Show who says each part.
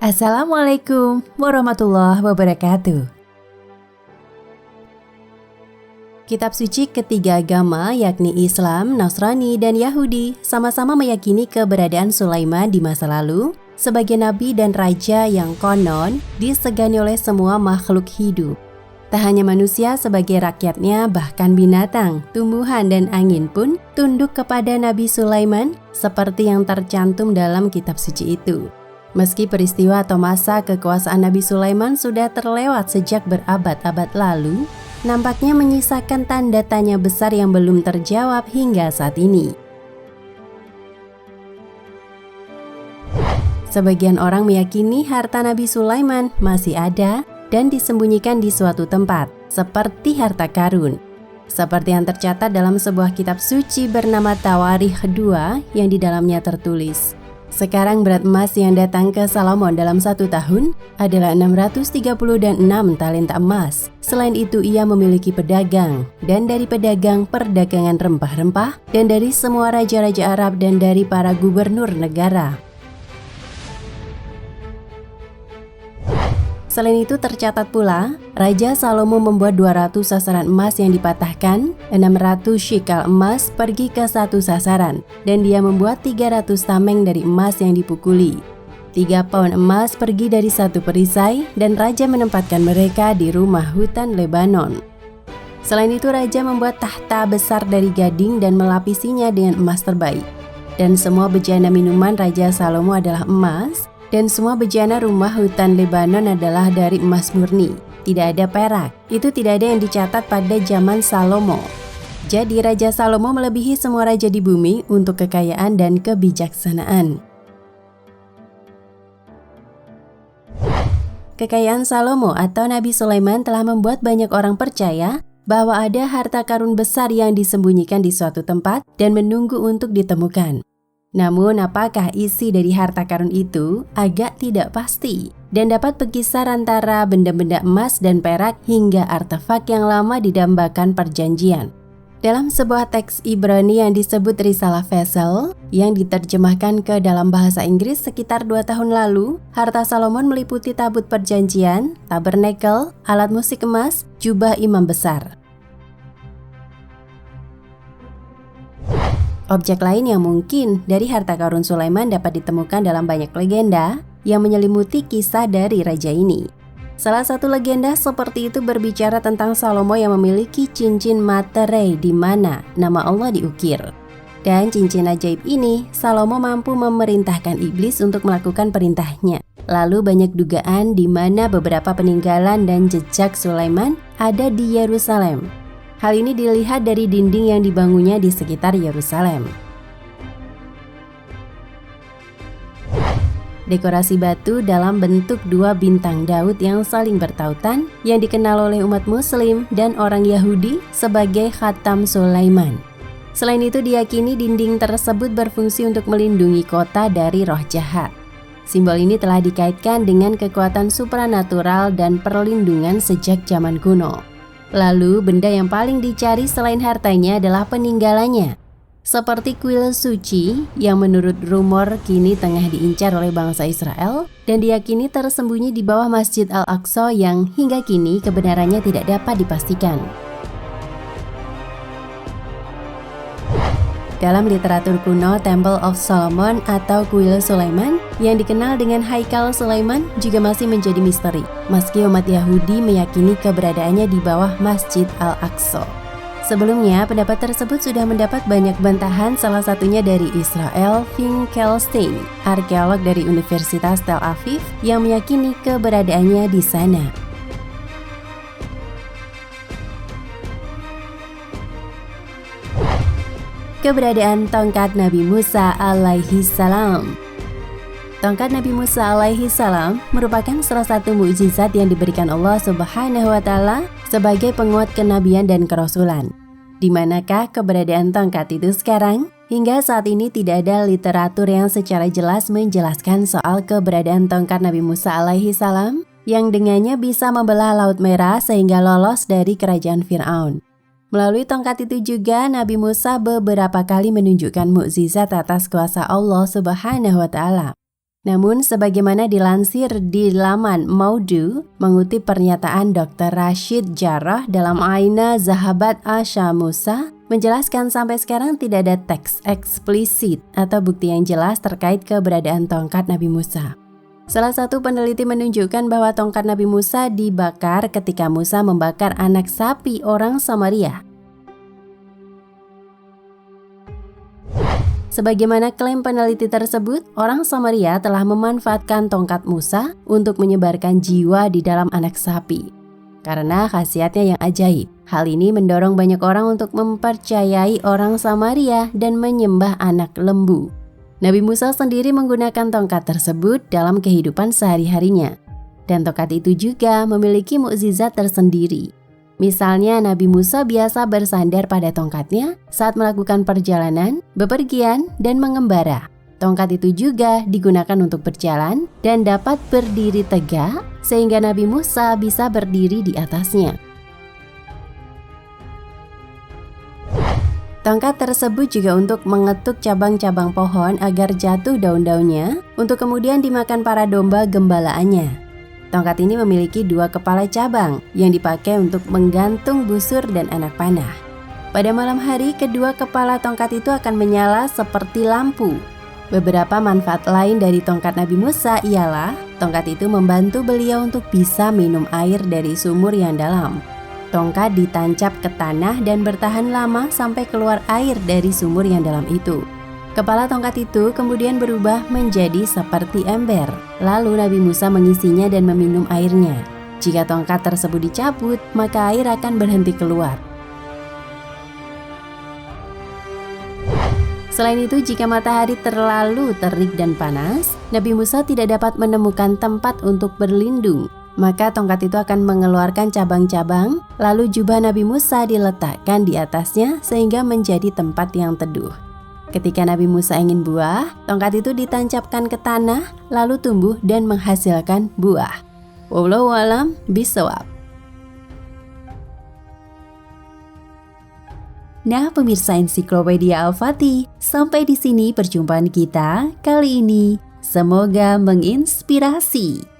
Speaker 1: Assalamualaikum warahmatullahi wabarakatuh. Kitab suci ketiga agama yakni Islam, Nasrani, dan Yahudi sama-sama meyakini keberadaan Sulaiman di masa lalu sebagai nabi dan raja yang konon disegani oleh semua makhluk hidup. Tak hanya manusia sebagai rakyatnya, bahkan binatang, tumbuhan, dan angin pun tunduk kepada Nabi Sulaiman seperti yang tercantum dalam kitab suci itu. Meski peristiwa atau masa kekuasaan Nabi Sulaiman sudah terlewat sejak berabad-abad lalu, nampaknya menyisakan tanda tanya besar yang belum terjawab hingga saat ini. Sebagian orang meyakini harta Nabi Sulaiman masih ada dan disembunyikan di suatu tempat, seperti harta karun. Seperti yang tercatat dalam sebuah kitab suci bernama Tawarikh II yang di dalamnya tertulis, sekarang berat emas yang datang ke Salomon dalam 1 tahun adalah 636 talenta emas. Selain itu ia memiliki pedagang, dan dari pedagang perdagangan rempah-rempah, dan dari semua raja-raja Arab dan dari para gubernur negara. Selain itu tercatat pula, Raja Salomo membuat 200 sasaran emas yang dipatahkan, 600 shikal emas pergi ke satu sasaran, dan dia membuat 300 tameng dari emas yang dipukuli. 3 paun emas pergi dari satu perisai, dan Raja menempatkan mereka di rumah hutan Lebanon. Selain itu Raja membuat tahta besar dari gading dan melapisinya dengan emas terbaik. Dan semua bejana minuman Raja Salomo adalah emas, dan semua bejana rumah hutan Lebanon adalah dari emas murni. Tidak ada perak. Itu tidak ada yang dicatat pada zaman Salomo. Jadi Raja Salomo melebihi semua raja di bumi untuk kekayaan dan kebijaksanaan. Kekayaan Salomo atau Nabi Sulaiman telah membuat banyak orang percaya bahwa ada harta karun besar yang disembunyikan di suatu tempat dan menunggu untuk ditemukan. Namun apakah isi dari harta karun itu agak tidak pasti dan dapat berkisar antara benda-benda emas dan perak hingga artefak yang lama didambakan perjanjian. Dalam sebuah teks Ibrani yang disebut Risalah Vesel yang diterjemahkan ke dalam bahasa Inggris sekitar 2 tahun lalu, harta Salomon meliputi tabut perjanjian, tabernakel, alat musik emas, jubah imam besar. Objek lain yang mungkin dari harta karun Sulaiman dapat ditemukan dalam banyak legenda yang menyelimuti kisah dari raja ini. Salah satu legenda seperti itu berbicara tentang Salomo yang memiliki cincin materai di mana nama Allah diukir. Dan cincin ajaib ini, Salomo mampu memerintahkan iblis untuk melakukan perintahnya. Lalu banyak dugaan di mana beberapa peninggalan dan jejak Sulaiman ada di Yerusalem. Hal ini dilihat dari dinding yang dibangunnya di sekitar Yerusalem. Dekorasi batu dalam bentuk 2 bintang Daud yang saling bertautan yang dikenal oleh umat Muslim dan orang Yahudi sebagai Khatam Sulaiman. Selain itu diyakini dinding tersebut berfungsi untuk melindungi kota dari roh jahat. Simbol ini telah dikaitkan dengan kekuatan supranatural dan perlindungan sejak zaman kuno. Lalu benda yang paling dicari selain hartanya adalah peninggalannya, seperti kuil suci yang menurut rumor kini tengah diincar oleh bangsa Israel dan diyakini tersembunyi di bawah Masjid Al-Aqsa yang hingga kini kebenarannya tidak dapat dipastikan. Dalam literatur kuno, Temple of Solomon atau Kuil Sulaiman yang dikenal dengan Haikal Sulaiman juga masih menjadi misteri, meski umat Yahudi meyakini keberadaannya di bawah Masjid Al-Aqsa. Sebelumnya, pendapat tersebut sudah mendapat banyak bantahan, salah satunya dari Israel Finkelstein, arkeolog dari Universitas Tel Aviv yang meyakini keberadaannya di sana. Keberadaan tongkat Nabi Musa alaihi salam. Tongkat Nabi Musa alaihi salam merupakan salah satu mukjizat yang diberikan Allah Subhanahu wa taala sebagai penguat kenabian dan kerasulan. Di manakah keberadaan tongkat itu sekarang? Hingga saat ini tidak ada literatur yang secara jelas menjelaskan soal keberadaan tongkat Nabi Musa alaihi salam yang dengannya bisa membelah Laut Merah sehingga lolos dari kerajaan Fir'aun. Melalui tongkat itu juga Nabi Musa beberapa kali menunjukkan mukjizat atas kuasa Allah Subhanahu wa taala. Namun sebagaimana dilansir di laman Maudu, mengutip pernyataan Dr. Rashid Jarrah dalam Aina Zahabat Ashamusa, menjelaskan sampai sekarang tidak ada teks eksplisit atau bukti yang jelas terkait keberadaan tongkat Nabi Musa. Salah satu peneliti menunjukkan bahwa tongkat Nabi Musa dibakar ketika Musa membakar anak sapi orang Samaria. Sebagaimana klaim peneliti tersebut, orang Samaria telah memanfaatkan tongkat Musa untuk menyebarkan jiwa di dalam anak sapi. Karena khasiatnya yang ajaib, hal ini mendorong banyak orang untuk mempercayai orang Samaria dan menyembah anak lembu. Nabi Musa sendiri menggunakan tongkat tersebut dalam kehidupan sehari-harinya. Dan tongkat itu juga memiliki mukjizat tersendiri. Misalnya Nabi Musa biasa bersandar pada tongkatnya saat melakukan perjalanan, bepergian, dan mengembara. Tongkat itu juga digunakan untuk berjalan dan dapat berdiri tegak sehingga Nabi Musa bisa berdiri di atasnya. Tongkat tersebut juga untuk mengetuk cabang-cabang pohon agar jatuh daun-daunnya untuk kemudian dimakan para domba gembalaannya. Tongkat ini memiliki 2 kepala cabang yang dipakai untuk menggantung busur dan anak panah. Pada malam hari, kedua kepala tongkat itu akan menyala seperti lampu. Beberapa manfaat lain dari tongkat Nabi Musa ialah tongkat itu membantu beliau untuk bisa minum air dari sumur yang dalam. Tongkat ditancap ke tanah dan bertahan lama sampai keluar air dari sumur yang dalam itu. Kepala tongkat itu kemudian berubah menjadi seperti ember. Lalu Nabi Musa mengisinya dan meminum airnya. Jika tongkat tersebut dicabut, maka air akan berhenti keluar. Selain itu, jika matahari terlalu terik dan panas, Nabi Musa tidak dapat menemukan tempat untuk berlindung. Maka tongkat itu akan mengeluarkan cabang-cabang, lalu jubah Nabi Musa diletakkan di atasnya sehingga menjadi tempat yang teduh. Ketika Nabi Musa ingin buah, tongkat itu ditancapkan ke tanah, lalu tumbuh dan menghasilkan buah. Wallahu a'lam bishawab. Nah, pemirsa Ensiklopedia Al-Fatih, sampai di sini perjumpaan kita kali ini. Semoga menginspirasi.